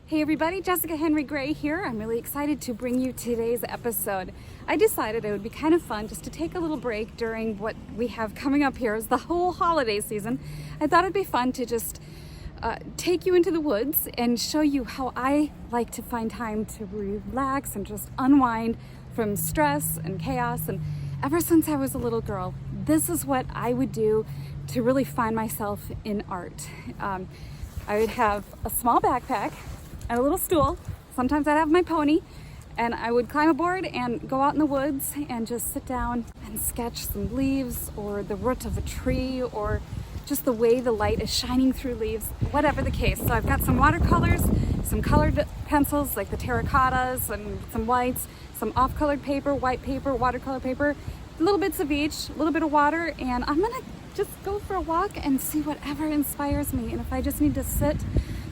Hey everybody, Jessica Henry Gray here. I'm really excited to bring you today's episode. I decided it would be kind of fun just to take a little break during what we have coming up here is the whole holiday season. I thought it'd be fun to just take you into the woods and show you how I like to find time to relax and just unwind from stress and chaos. And ever since I was a little girl, this is what I would do to really find myself in art. I would have a small backpack and a little stool. Sometimes I'd have my pony, and I would climb aboard and go out in the woods and just sit down and sketch some leaves or the root of a tree or just the way the light is shining through leaves, whatever the case. So I've got some watercolors, some colored pencils like the terracottas and some whites, some off-colored paper, white paper, watercolor paper, little bits of each, a little bit of water, and I'm gonna just go for a walk and see whatever inspires me. And if I just need to sit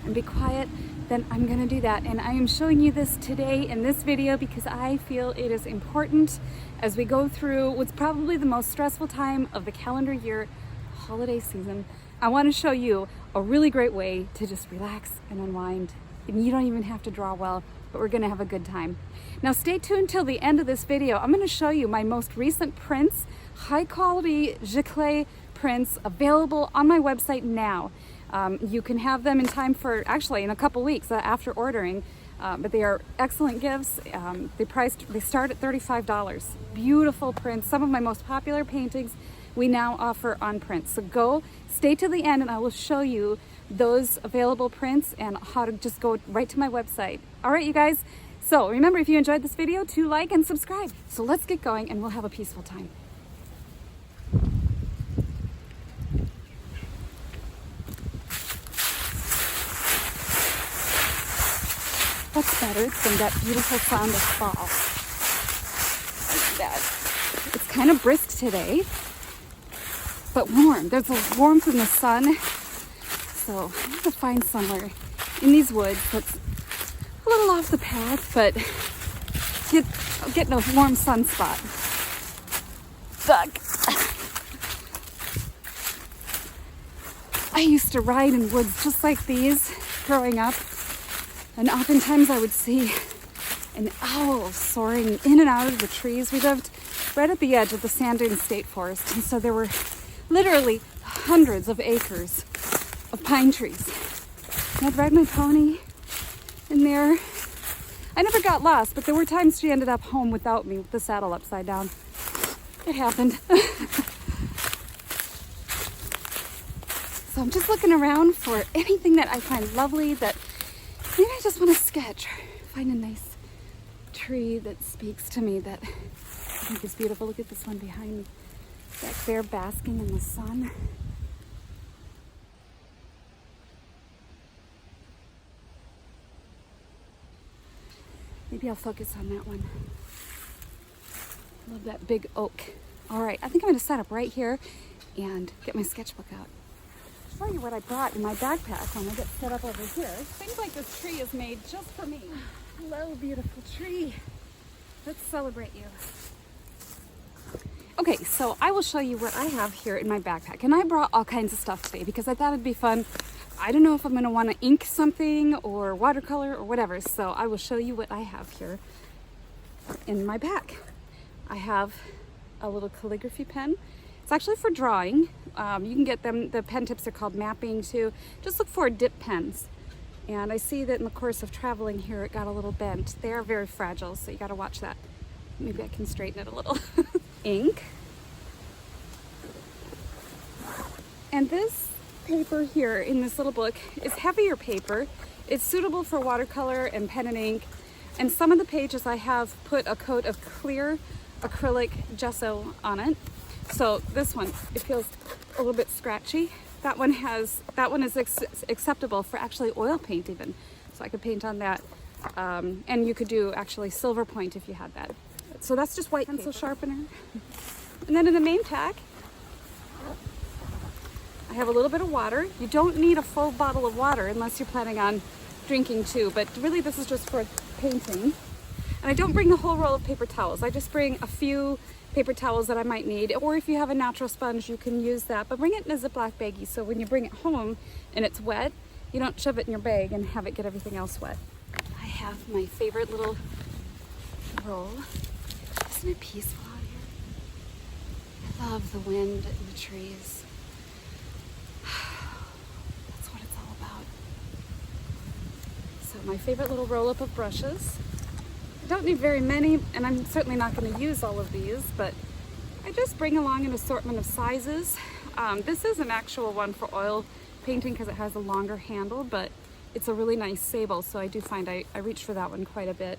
and be quiet, then I'm gonna do that. And I am showing you this today in this video because I feel it is important as we go through what's probably the most stressful time of the calendar year, holiday season. I wanna show you a really great way to just relax and unwind. And you don't even have to draw well, but we're gonna have a good time. Now stay tuned till the end of this video. I'm gonna show you my most recent prints, high quality Giclee prints available on my website now. You can have them in time for, actually in a couple weeks after ordering, but they are excellent gifts. They start at $35. Beautiful prints, some of my most popular paintings we now offer on print. So stay to the end and I will show you those available prints and how to just go right to my website. All right, you guys. So remember, if you enjoyed this video, to like and subscribe. So let's get going and we'll have a peaceful time. What's better than that beautiful sound of fall? Like that. It's kind of brisk today, but warm. There's a warmth in the sun. So I have to find somewhere in these woods that's a little off the path, but getting a warm sun spot. Fuck. I used to ride in woods just like these growing up. And oftentimes I would see an owl soaring in and out of the trees. We lived right at the edge of the Sand Dune State Forest. And so there were literally hundreds of acres of pine trees. And I'd ride my pony in there. I never got lost, but there were times she ended up home without me with the saddle upside down. It happened. So I'm just looking around for anything that I find lovely that maybe I just want to sketch or find a nice tree that speaks to me that I think is beautiful. Look at this one behind me, back there basking in the sun. Maybe I'll focus on that one. Love that big oak. All right, I think I'm going to set up right here and get my sketchbook out. Show you what I brought in my backpack when I get set up over here. Things like this tree is made just for me. Hello, beautiful tree. Let's celebrate you. Okay, so I will show you what I have here in my backpack. And I brought all kinds of stuff today because I thought it'd be fun. I don't know if I'm going to want to ink something or watercolor or whatever. So I will show you what I have here in my bag. I have a little calligraphy pen. It's actually for drawing. You can get them, the pen tips are called mapping too. Just look for dip pens. And I see that in the course of traveling here, it got a little bent. They are very fragile, so you gotta watch that. Maybe I can straighten it a little. Ink. And this paper here in this little book is heavier paper. It's suitable for watercolor and pen and ink. And some of the pages I have put a coat of clear acrylic gesso on it. So this one, it feels a little bit scratchy. That one is acceptable for actually oil paint even. So I could paint on that. And you could do actually silver point if you had that. So that's just white pencil sharpener. And then in the main pack, I have a little bit of water. You don't need a full bottle of water unless you're planning on drinking too, but really this is just for painting. And I don't bring the whole roll of paper towels. I just bring a few paper towels that I might need, or if you have a natural sponge, you can use that, but bring it in a Ziploc baggie so when you bring it home and it's wet, you don't shove it in your bag and have it get everything else wet. I have my favorite little roll. Isn't it peaceful out here? I love the wind and the trees. That's what it's all about. So my favorite little roll-up of brushes. I don't need very many, and I'm certainly not going to use all of these, but I just bring along an assortment of sizes. This is an actual one for oil painting because it has a longer handle, but it's a really nice sable, so I do find I reach for that one quite a bit.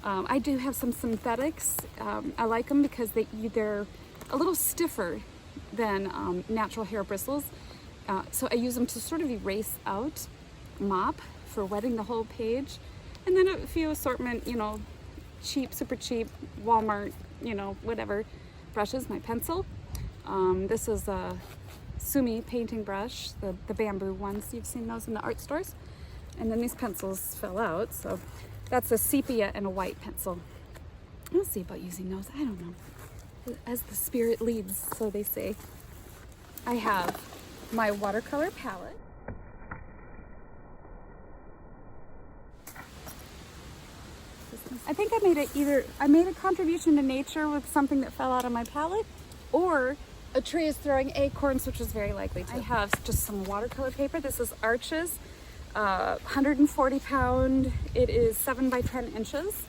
I do have some synthetics. I like them because they're a little stiffer than natural hair bristles, so I use them to sort of erase out mop for wetting the whole page, and then a few assortment, you know, cheap, super cheap Walmart, you know, whatever brushes. My pencil. This is a Sumi painting brush, the bamboo ones. You've seen those in the art stores. And then these pencils fell out, so that's a sepia and a white pencil. We'll see about using those. I don't know. As the spirit leads, so they say. I have my watercolor palette. I think I made a contribution to nature with something that fell out of my palette, or a tree is throwing acorns, which is very likely to. I have just some watercolor paper. This is Arches, 140 pound. It is 7 by 10 inches,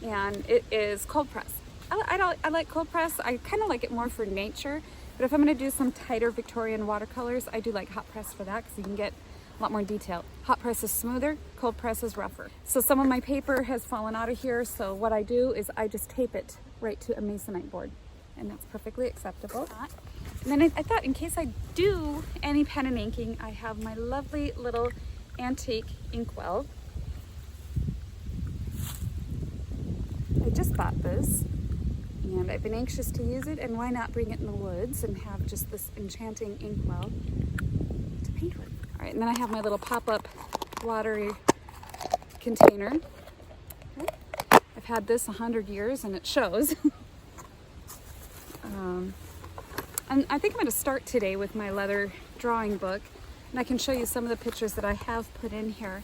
and it is cold press. I like cold press. I kind of like it more for nature, but if I'm going to do some tighter Victorian watercolors, I do like hot press for that because you can get a lot more detail. Hot press is smoother, cold press is rougher. So some of my paper has fallen out of here, so what I do is I just tape it right to a masonite board, and that's perfectly acceptable. And then I thought, in case I do any pen and inking, I have my lovely little antique inkwell. I just bought this, and I've been anxious to use it, and why not bring it in the woods and have just this enchanting inkwell to paint with. All right, and then I have my little pop-up watery container. Okay. I've had this 100 years, and it shows. And I think I'm going to start today with my leather drawing book, and I can show you some of the pictures that I have put in here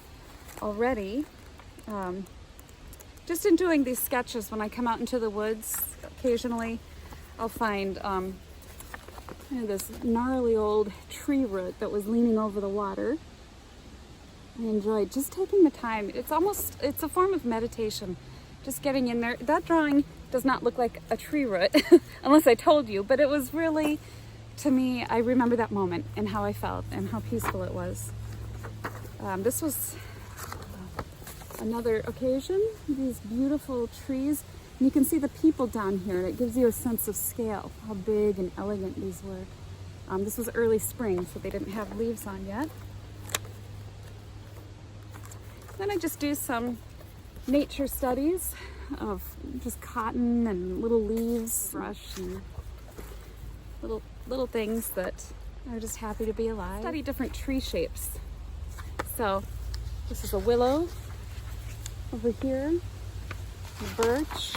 already. Just in doing these sketches, when I come out into the woods, occasionally I'll find this gnarly old tree root that was leaning over the water. I enjoyed just taking the time. It's a form of meditation, just getting in there. That drawing does not look like a tree root, unless I told you, but it was really, to me, I remember that moment and how I felt and how peaceful it was. This was another occasion, these beautiful trees. And you can see the people down here, and it gives you a sense of scale, how big and elegant these were. This was early spring, so they didn't have leaves on yet. Then I just do some nature studies of just cotton and little leaves, brush, and little things that are just happy to be alive. Study different tree shapes. So this is a willow over here, birch,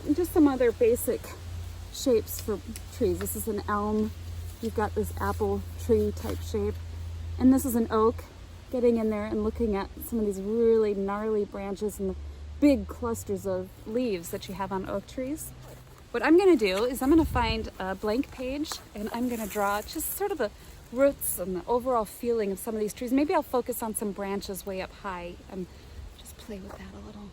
and just some other basic shapes for trees. This is an elm. You've got this apple tree type shape, and this is an oak. Getting in there and looking at some of these really gnarly branches and the big clusters of leaves that you have on oak trees. What I'm going to do is I'm going to find a blank page, and I'm going to draw just sort of the roots and the overall feeling of some of these trees. Maybe I'll focus on some branches way up high and just play with that a little.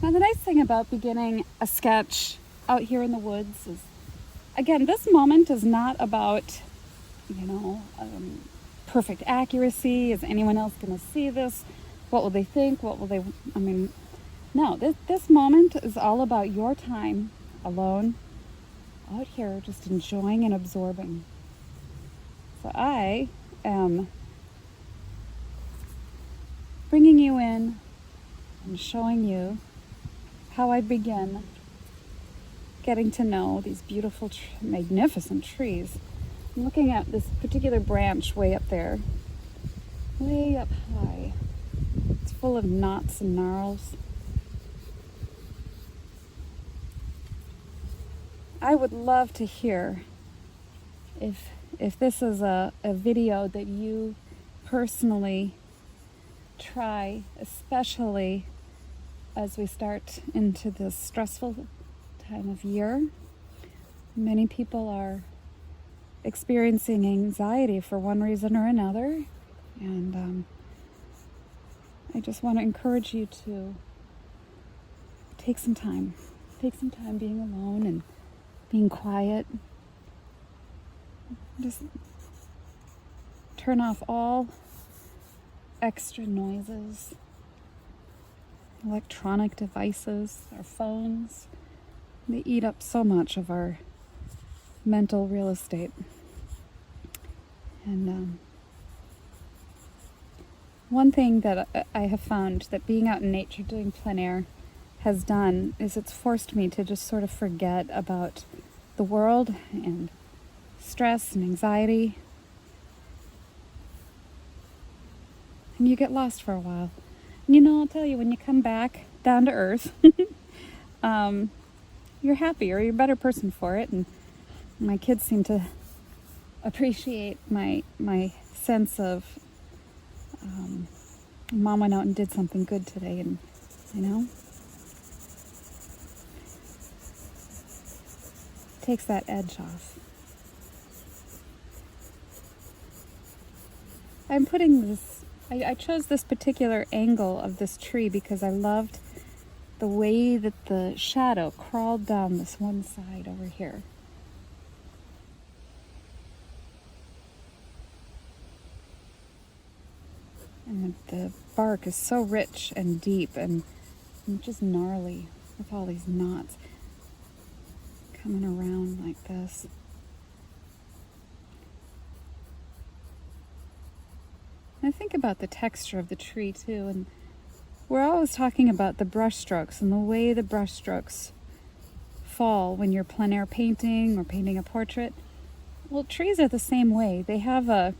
Now, the nice thing about beginning a sketch out here in the woods is, again, this moment is not about, perfect accuracy. Is anyone else going to see this? What will they think? No, this moment is all about your time alone out here, just enjoying and absorbing. So I am bringing you in and showing you how I begin getting to know these beautiful, magnificent trees. I'm looking at this particular branch way up there, way up high. It's full of knots and gnarls. I would love to hear if this is a video that you personally try, especially as we start into this stressful time of year. Many people are experiencing anxiety for one reason or another, and I just want to encourage you to take some time being alone and being quiet. Just turn off all extra noises, electronic devices, our phones. They eat up so much of our mental real estate. And one thing that I have found that being out in nature doing plein air has done is it's forced me to just sort of forget about the world and stress and anxiety. And you get lost for a while. And I'll tell you, when you come back down to earth, you're happier, you're a better person for it. And my kids seem to appreciate my sense of Mom went out and did something good today, and takes that edge off. I'm putting this, I chose this particular angle of this tree because I loved the way that the shadow crawled down this one side over here. And the bark is so rich and deep and just gnarly with all these knots coming around like this. And I think about the texture of the tree too, and we're always talking about the brush strokes and the way the brush strokes fall when you're plein air painting or painting a portrait. Well, trees are the same way. They have a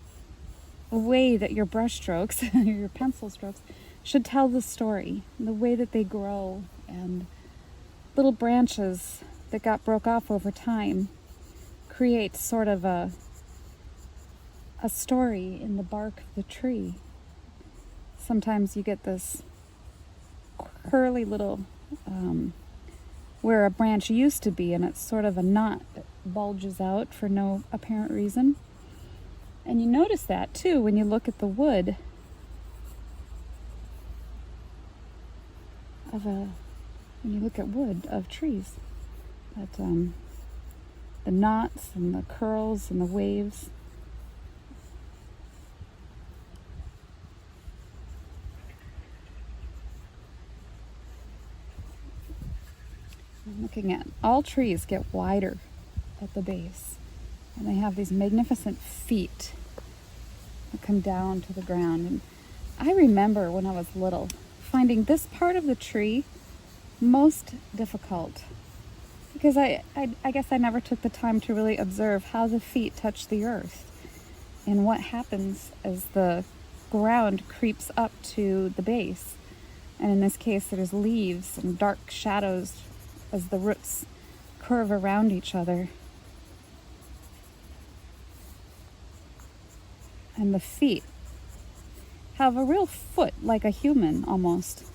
way that your brush strokes, your pencil strokes, should tell the story. The way that they grow and little branches that got broke off over time create sort of a story in the bark of the tree. Sometimes you get this curly little, where a branch used to be, and it's sort of a knot that bulges out for no apparent reason. And you notice that too when you look at the wood of trees. That the knots and the curls and the waves. I'm looking at all trees get wider at the base. And they have these magnificent feet that come down to the ground. And I remember when I was little finding this part of the tree most difficult because I guess I never took the time to really observe how the feet touch the earth and what happens as the ground creeps up to the base. And in this case, there's leaves and dark shadows as the roots curve around each other. And the feet have a real foot, like a human almost,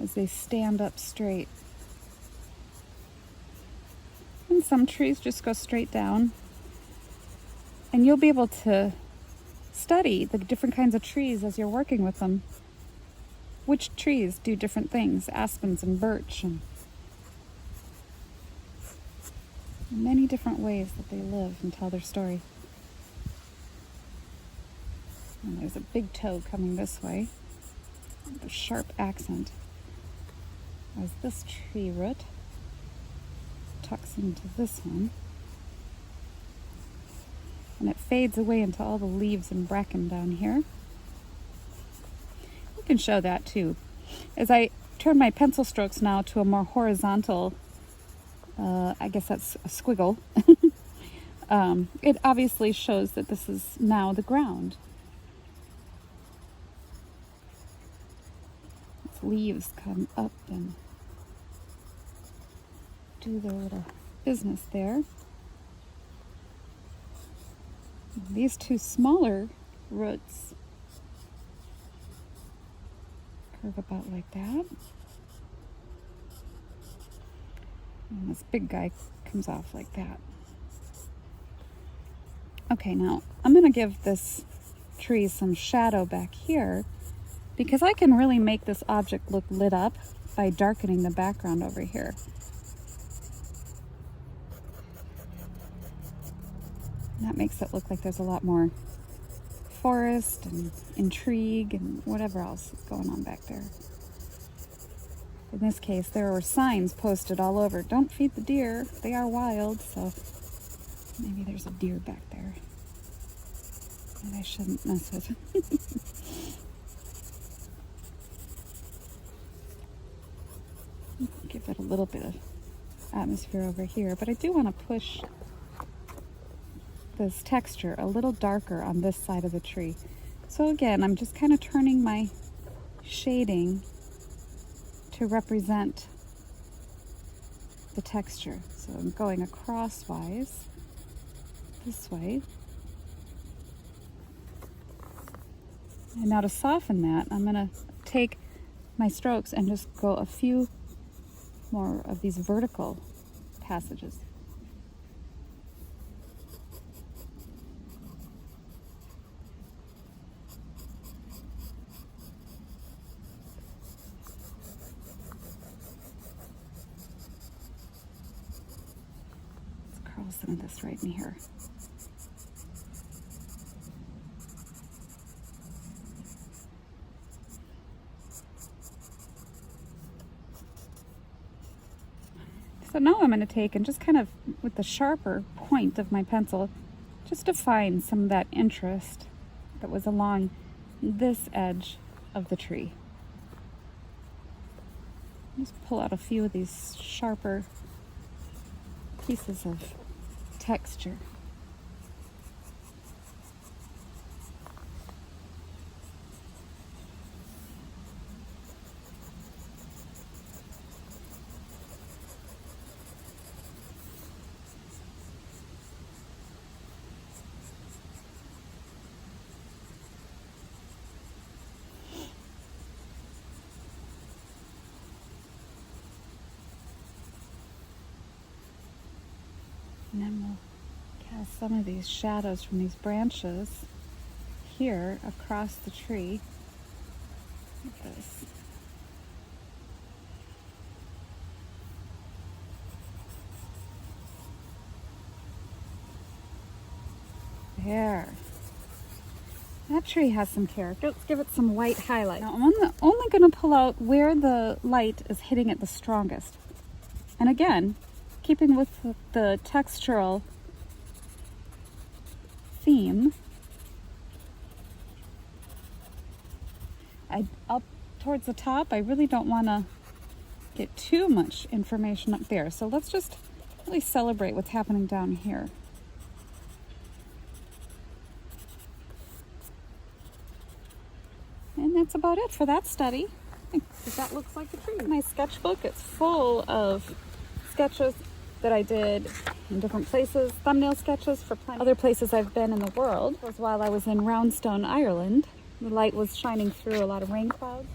as they stand up straight. And some trees just go straight down. And you'll be able to study the different kinds of trees as you're working with them. Which trees do different things, aspens and birch, and many different ways that they live and tell their story. And there's a big toe coming this way with a sharp accent as this tree root tucks into this one, and it fades away into all the leaves and bracken down here. You can show that too. As I turn my pencil strokes now to a more horizontal, I guess that's a squiggle, it obviously shows that this is now the ground. Leaves come up and do their little business there. These two smaller roots curve about like that. And this big guy comes off like that. Okay, now I'm going to give this tree some shadow back here because I can really make this object look lit up by darkening the background over here. And that makes it look like there's a lot more forest and intrigue and whatever else is going on back there. In this case, there were signs posted all over. Don't feed the deer. They are wild, so maybe there's a deer back there that I shouldn't mess with. Give it a little bit of atmosphere over here, but I do want to push this texture a little darker on this side of the tree. So again, I'm just kind of turning my shading to represent the texture. So I'm going acrosswise this way. And now to soften that, I'm going to take my strokes and just go a few more of these vertical passages. Let's curl some of this right in here. So now I'm going to take and just kind of, with the sharper point of my pencil, just define some of that interest that was along this edge of the tree. Just pull out a few of these sharper pieces of texture. And then we'll cast some of these shadows from these branches here across the tree. Like this. There. That tree has some character. Let's give it some white highlight. Now I'm only going to pull out where the light is hitting it the strongest. And again, keeping with the textural theme, up towards the top, I really don't want to get too much information up there. So let's just really celebrate what's happening down here. And that's about it for that study. I think that looks like the tree. My sketchbook, it's full of sketches that I did in different places, thumbnail sketches for Plein. Other places I've been in the world. It was while I was in Roundstone, Ireland. The light was shining through a lot of rain clouds.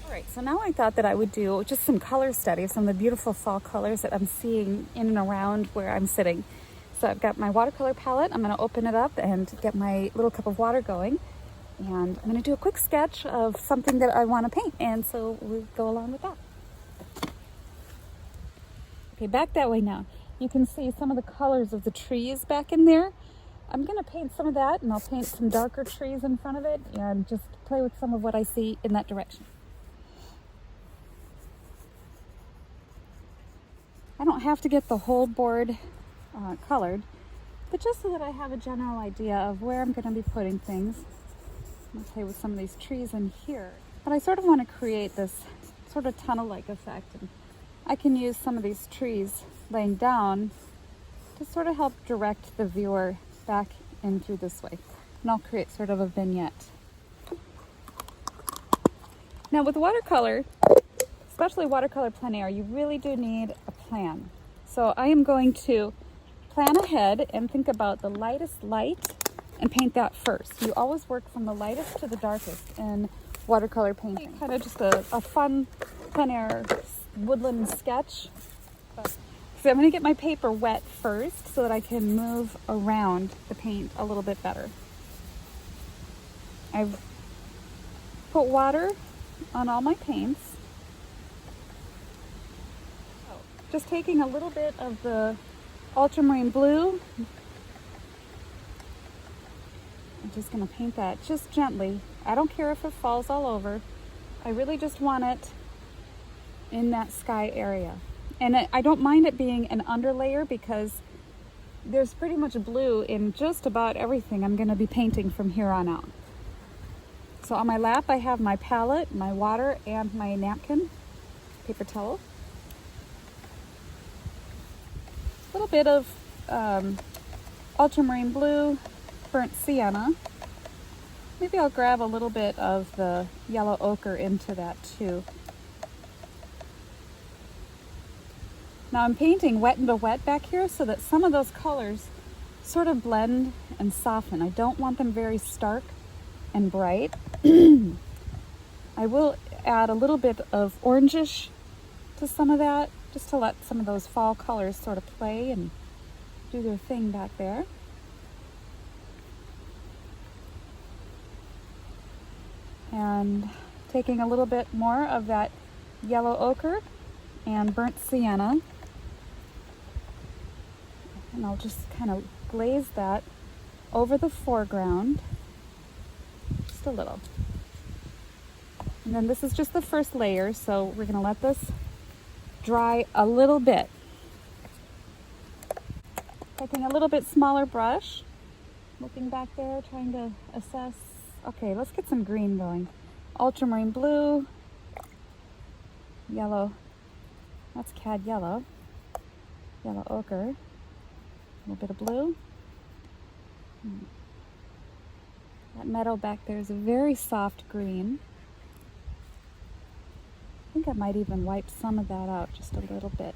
All right, so now I thought that I would do just some color studies, some of the beautiful fall colors that I'm seeing in and around where I'm sitting. So I've got my watercolor palette. I'm going to open it up and get my little cup of water going. And I'm going to do a quick sketch of something that I want to paint. And so we'll go along with that. Okay, back that way now. You can see some of the colors of the trees back in there. I'm going to paint some of that, and I'll paint some darker trees in front of it and just play with some of what I see in that direction. I don't have to get the whole board colored, but just so that I have a general idea of where I'm going to be putting things. I'm going to play with some of these trees in here. But I sort of want to create this sort of tunnel-like effect. And I can use some of these trees laying down to sort of help direct the viewer back in through this way. And I'll create sort of a vignette. Now with watercolor, especially watercolor plein air, you really do need a plan. So I am going to plan ahead and think about the lightest light and paint that first. You always work from the lightest to the darkest in watercolor painting. Kind of just a fun plein air woodland sketch. So I'm going to get my paper wet first so that I can move around the paint a little bit better. I've put water on all my paints. Just taking a little bit of the ultramarine blue. I'm just going to paint that just gently. I don't care if it falls all over. I really just want it in that sky area. And I don't mind it being an underlayer because there's pretty much blue in just about everything I'm going to be painting from here on out. So on my lap I have my palette, my water, and my napkin, paper towel. A little bit of ultramarine blue, burnt sienna. Maybe I'll grab a little bit of the yellow ochre into that too. Now I'm painting wet into wet back here so that some of those colors sort of blend and soften. I don't want them very stark and bright. I will add a little bit of orangish to some of that, just to let some of those fall colors sort of play and do their thing back there. And taking a little bit more of that yellow ochre and burnt sienna, and I'll just kind of glaze that over the foreground, just a little. And then this is just the first layer, so we're going to let this dry a little bit. Taking a little bit smaller brush, looking back there, trying to assess. Okay, let's get some green going. Ultramarine blue, yellow, that's cad yellow, yellow ochre, a little bit of blue. That meadow back there is a very soft green. I think I might even wipe some of that out just a little bit.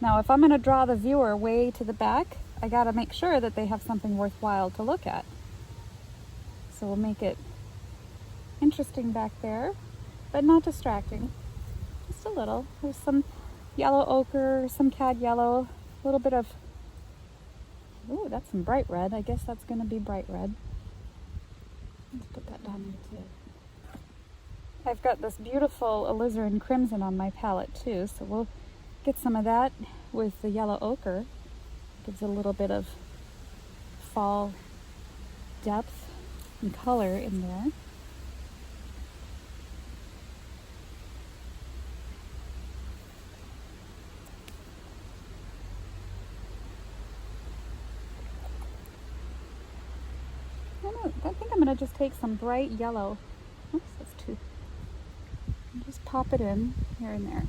Now if I'm going to draw the viewer way to the back, I got to make sure that they have something worthwhile to look at. So we'll make it interesting back there, but not distracting. Just a little. There's some yellow ochre, some cad yellow, a little bit of, ooh, that's some bright red. I guess that's going to be bright red. Let's put that down there too. I've got this beautiful alizarin crimson on my palette too, so we'll get some of that with the yellow ochre. Gives a little bit of fall depth and color in there. I think I'm going to just take some bright yellow. Oops, that's too. And just pop it in here and there.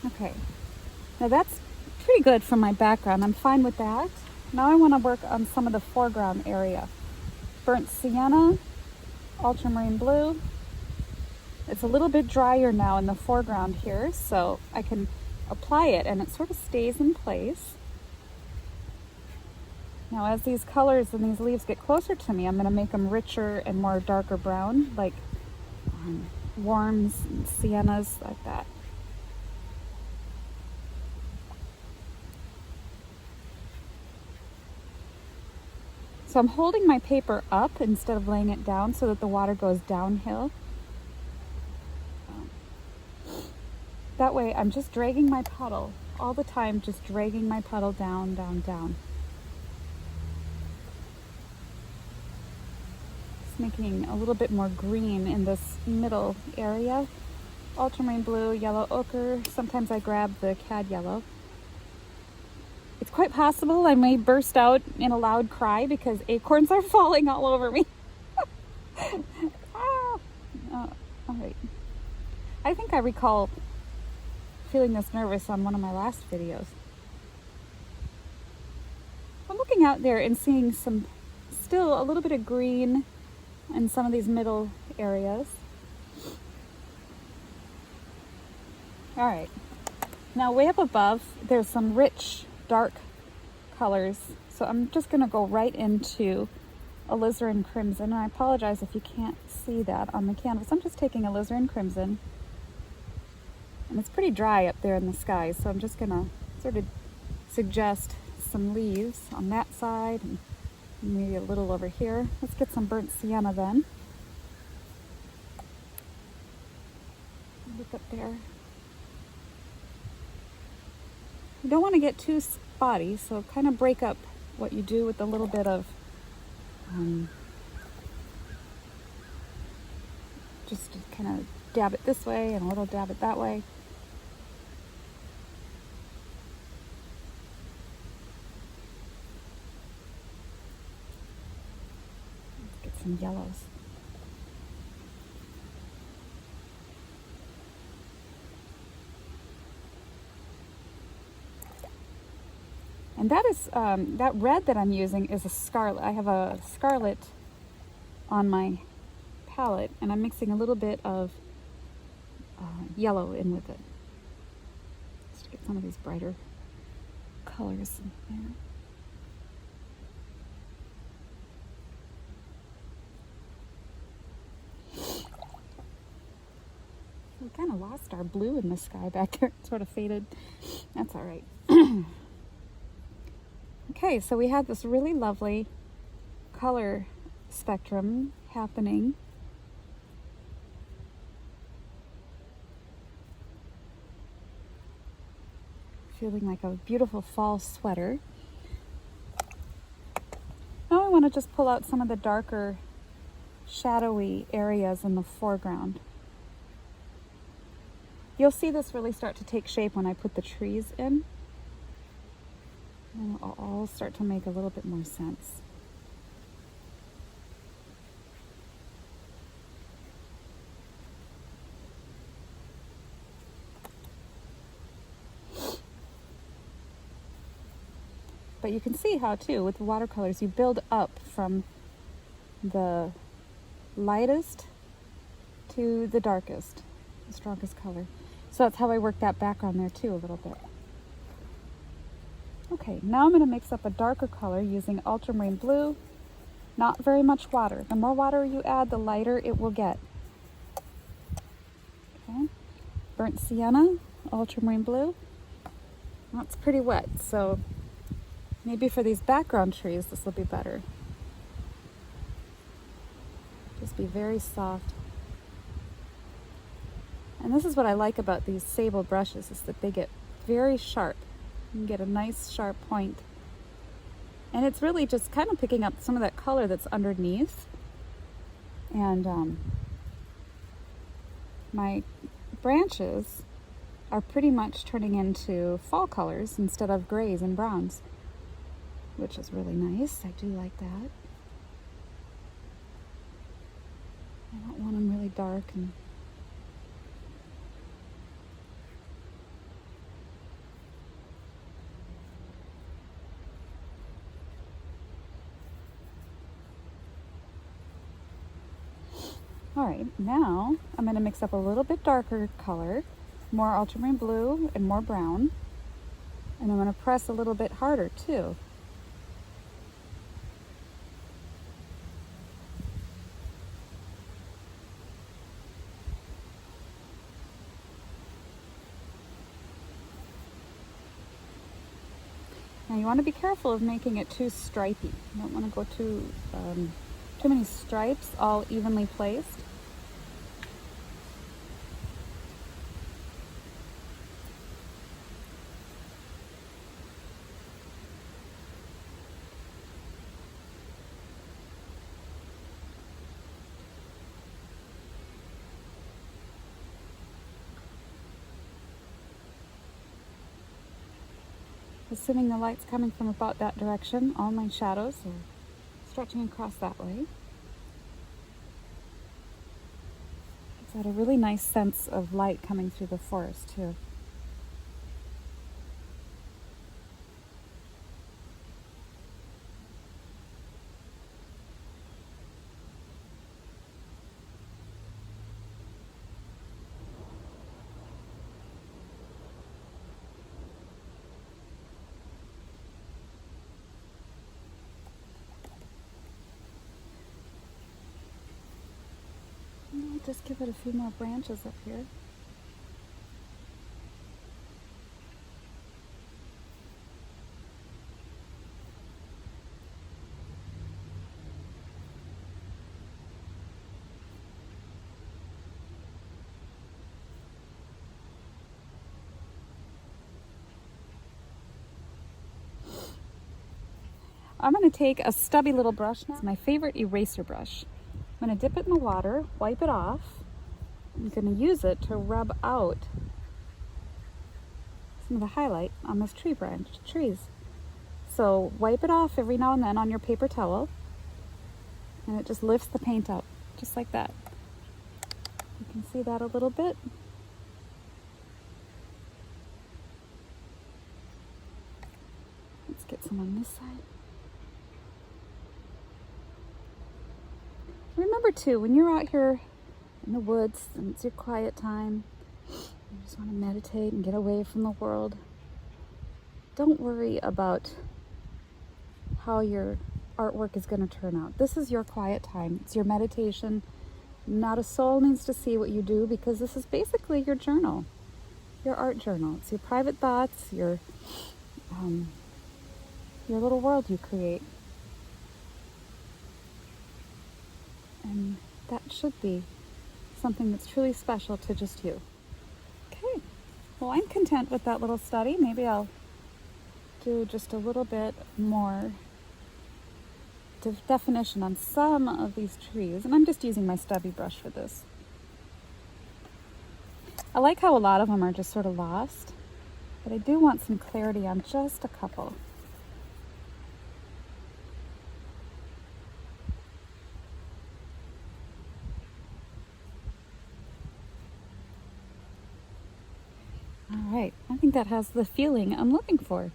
Okay, now that's pretty good for my background. I'm fine with that. Now I want to work on some of the foreground area. Burnt sienna, ultramarine blue. It's a little bit drier now in the foreground here, so I can apply it and it sort of stays in place. Now as these colors and these leaves get closer to me, I'm going to make them richer and more darker brown, like worms and siennas, like that. So I'm holding my paper up instead of laying it down so that the water goes downhill. That way I'm just dragging my puddle all the time, just dragging my puddle down, down, down. Just making a little bit more green in this middle area. Ultramarine blue, yellow ochre. Sometimes I grab the cad yellow. It's quite possible I may burst out in a loud cry because acorns are falling all over me. I think I recall feeling this nervous on one of my last videos. I'm looking out there and seeing still a little bit of green in some of these middle areas. All right, now way up above, there's some rich, dark colors. So I'm just gonna go right into alizarin crimson, and I apologize if you can't see that on the canvas. I'm just taking alizarin crimson, and it's pretty dry up there in the sky, so I'm just gonna sort of suggest some leaves on that side and maybe a little over here. Let's get some burnt sienna then. Look up there. You don't want to get too spotty, so kind of break up what you do with a little bit of just kind of dab it this way and a little dab it that way. Let's get some yellows. And that is, that red that I'm using is a scarlet. I have a scarlet on my palette, and I'm mixing a little bit of yellow in with it. Just to get some of these brighter colors in there. We kind of lost our blue in the sky back there. It sort of faded. That's all right. Okay, so we have this really lovely color spectrum happening. Feeling like a beautiful fall sweater. Now I want to just pull out some of the darker, shadowy areas in the foreground. You'll see this really start to take shape when I put the trees in. And it'll all start to make a little bit more sense. But you can see how, too, with the watercolors, you build up from the lightest to the darkest, the strongest color. So that's how I work that background there, too, a little bit. Okay, now I'm going to mix up a darker color using ultramarine blue. Not very much water. The more water you add, the lighter it will get. Okay, burnt sienna, ultramarine blue. That's pretty wet, so maybe for these background trees, this will be better. Just be very soft. And this is what I like about these sable brushes, is that they get very sharp. You can get a nice sharp point. And it's really just kind of picking up some of that color that's underneath. And my branches are pretty much turning into fall colors instead of grays and browns, which is really nice. I do like that. I don't want them really dark and all right, now I'm going to mix up a little bit darker color, more ultramarine blue and more brown, and I'm going to press a little bit harder too. Now you want to be careful of making it too stripy. You don't want to go too many stripes all evenly placed. Assuming the light's coming from about that direction, all my shadows are stretching across that way. It's got a really nice sense of light coming through the forest too. I'll just give it a few more branches up here. I'm going to take a stubby little brush now. It's my favorite eraser brush. I'm going to dip it in the water, wipe it off. I'm going to use it to rub out some of the highlight on this trees. So wipe it off every now and then on your paper towel, and it just lifts the paint up, just like that. You can see that a little bit. Let's get some on this side. Remember too, when you're out here in the woods and it's your quiet time, you just want to meditate and get away from the world, don't worry about how your artwork is going to turn out. This is your quiet time. It's your meditation. Not a soul needs to see what you do, because this is basically your journal, your art journal. It's your private thoughts, your little world you create. And that should be something that's truly special to just you. Okay, well, I'm content with that little study. Maybe I'll do just a little bit more definition on some of these trees. And I'm just using my stubby brush for this. I like how a lot of them are just sort of lost, but I do want some clarity on just a couple. All right, I think that has the feeling I'm looking for.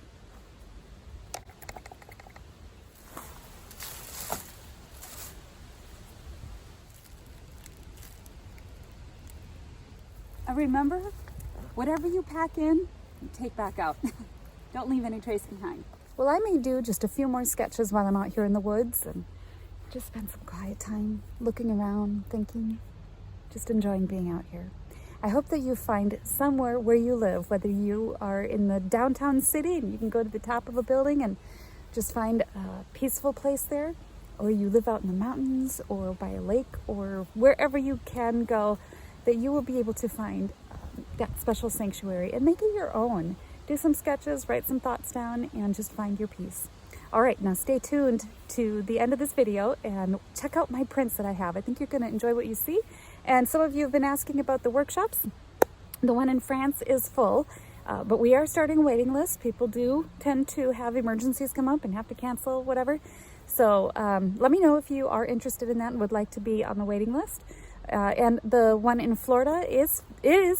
And remember, whatever you pack in, you take back out. Don't leave any trace behind. Well, I may do just a few more sketches while I'm out here in the woods and just spend some quiet time looking around, thinking, just enjoying being out here. I hope that you find somewhere where you live, whether you are in the downtown city and you can go to the top of a building and just find a peaceful place there, or you live out in the mountains or by a lake or wherever you can go, that you will be able to find that special sanctuary and make it your own. Do some sketches, write some thoughts down, and just find your peace. All right, now stay tuned to the end of this video and check out my prints that I have. I think you're going to enjoy what you see. And some of you have been asking about the workshops. The one in France is full, but we are starting a waiting list. People do tend to have emergencies come up and have to cancel, whatever. So let me know if you are interested in that and would like to be on the waiting list. And the one in Florida is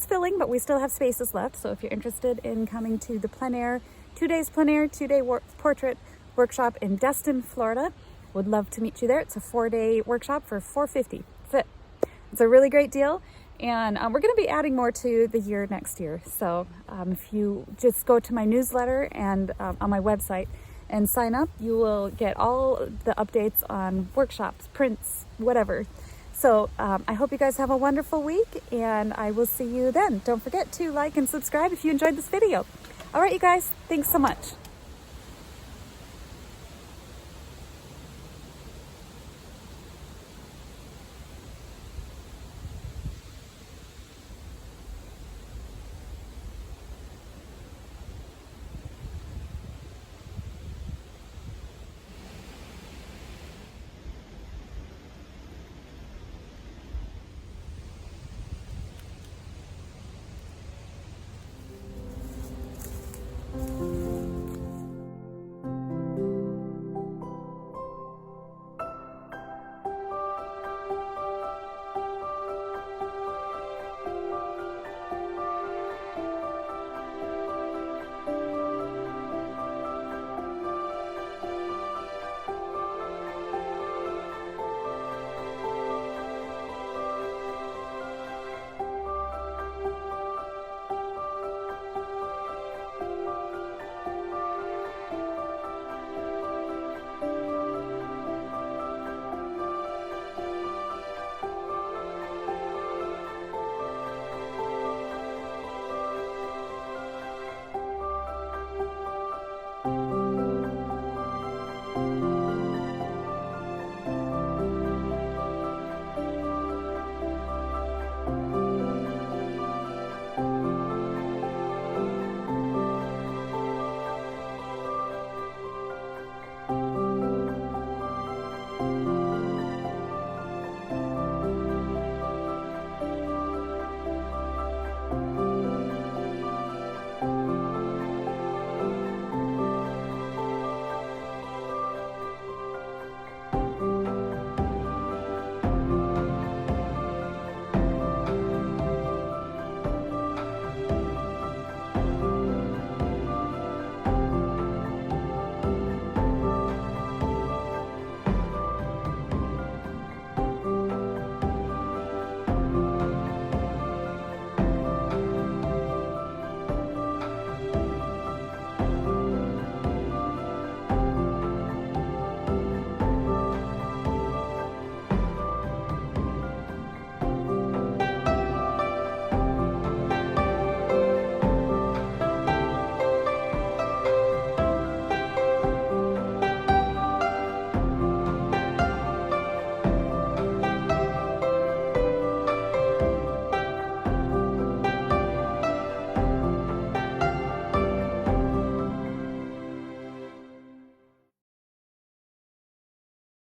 filling, but we still have spaces left. So if you're interested in coming to the plein air, 2 days plein air, 2-day portrait workshop in Destin, Florida, would love to meet you there. It's a 4-day workshop for $450. That's it. It's a really great deal. And we're going to be adding more to the year next year. So if you just go to my newsletter and on my website and sign up, you will get all the updates on workshops, prints, whatever. So I hope you guys have a wonderful week, and I will see you then. Don't forget to like and subscribe if you enjoyed this video. All right, you guys, thanks so much.